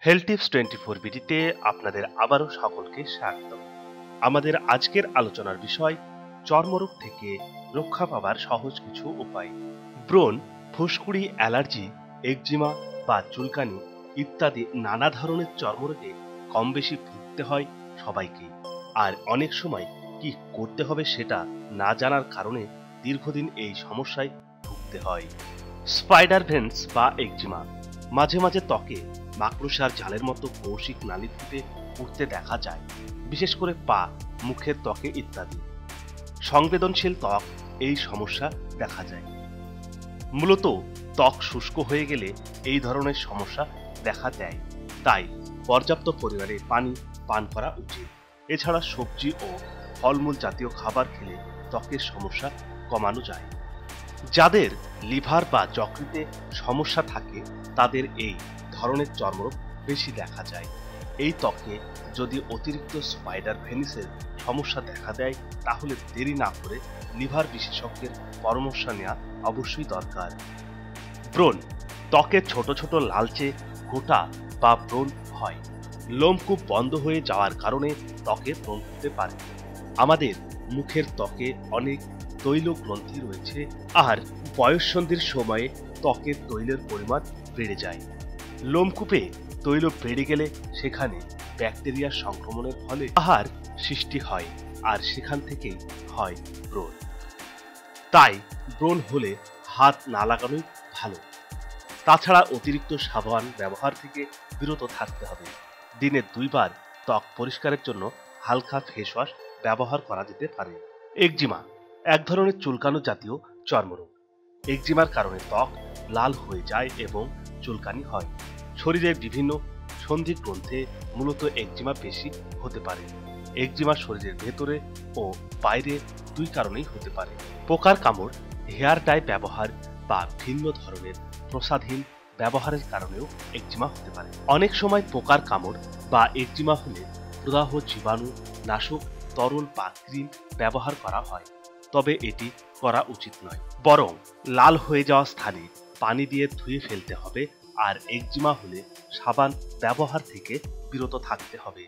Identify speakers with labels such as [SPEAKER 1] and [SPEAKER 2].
[SPEAKER 1] Health tips 24 বিডিতে আপনাদের আবারও সকলকে স্বাগত। আমাদের আজকের আলোচনার বিষয় চর্মরোগ থেকে রক্ষা পাবার সহজ কিছু উপায়। ব্রণ, ফুসকুড়ি, অ্যালার্জি, একজিমা বা চুলকানি ইত্যাদি নানা ধরনের চর্মরোগে কম বেশি ভুগতে হয় সবাইকেই। আর অনেক সময় কি করতে হবে সেটা না জানার কারণে দীর্ঘদিন এই সমস্যায় ভুগতে হয়। স্পাইডার ভেন্স বা একজিমা, মাঝে মাঝে ত্বকে মাকড়সার জালের মতো কৌশিক নালী ফুটে উঠতে দেখা যায়, বিশেষ করে পা, মুখের ত্বকে ইত্যাদি। সংবেদনশীল ত্বক এই সমস্যা দেখা যায়। মূলত ত্বক শুষ্ক হয়ে গেলে এই ধরনের সমস্যা দেখা দেয়, তাই পর্যাপ্ত পরিমাণে পানি পান করা উচিত। এছাড়া সবজি ও ফলমূল জাতীয় খাবার খেলে ত্বকের সমস্যা কমানো যায়। যাদের লিভার বা যকৃতে সমস্যা থাকে তাদের এই ধরনের চর্মরোগ বেশি দেখা যায়। এই ত্বকে যদি অতিরিক্ত স্পাইডার ভেনিসের সমস্যা দেখা দেয় তাহলে দেরি না করে লিভার বিশেষজ্ঞের পরামর্শ নেওয়া অবশ্যই দরকার। ব্রণ, ত্বকে ছোট ছোট লালচে গোটা বা ব্রণ হয়। লোমকূপ বন্ধ হয়ে যাওয়ার কারণে ত্বকে ব্রণ হতে পারে। আমাদের মুখের ত্বকে অনেক তৈল গ্রন্থি রয়েছে, আর বয়ঃসন্ধির সময়ে ত্বকের তৈলের পরিমাণ বেড়ে যায়। লোমকূপে তৈল বেড়ে গেলে সেখানে ব্যাকটেরিয়ার সংক্রমণের ফলে আহার সৃষ্টি হয়, আর সেখান থেকেই হয় ব্রণ। তাই ব্রণ হলে হাত না লাগানোই ভালো। তাছাড়া অতিরিক্ত সাবান ব্যবহার থেকে বিরত থাকতে হবে। দিনে 2 বার ত্বক পরিষ্কারের জন্য হালকা ফেস ওয়াশ ব্যবহার করা যেতে পারে। একজিমা এক ধরনের চুলকানো জাতীয় চর্মরোগ। একজিমার কারণে ত্বক লাল হয়ে যায় এবং চুলকানি হয়। শরীরের বিভিন্ন সন্ধি গ্রন্থে মূলত একজিমা বেশি হতে পারে। একজিমা শরীরের ভেতরে ও বাইরে 2 কারণেই হতে পারে। পোকার কামড়, হেয়ার ডাই ব্যবহার বা ভিন্ন ধরনের প্রসাধীন ব্যবহারের কারণেও একজিমা হতে পারে। অনেক সময় পোকার কামড় বা একজিমা হলে প্রদাহ জীবাণু নাশক তরল বা ক্রিম ব্যবহার করা হয়, তবে এটি করা উচিত নয়। বরং লাল হয়ে যাওয়া স্থানে পানি দিয়ে ধুয়ে ফেলতে হবে, আর একজিমা হলে সাবান ব্যবহার থেকে বিরত থাকতে হবে।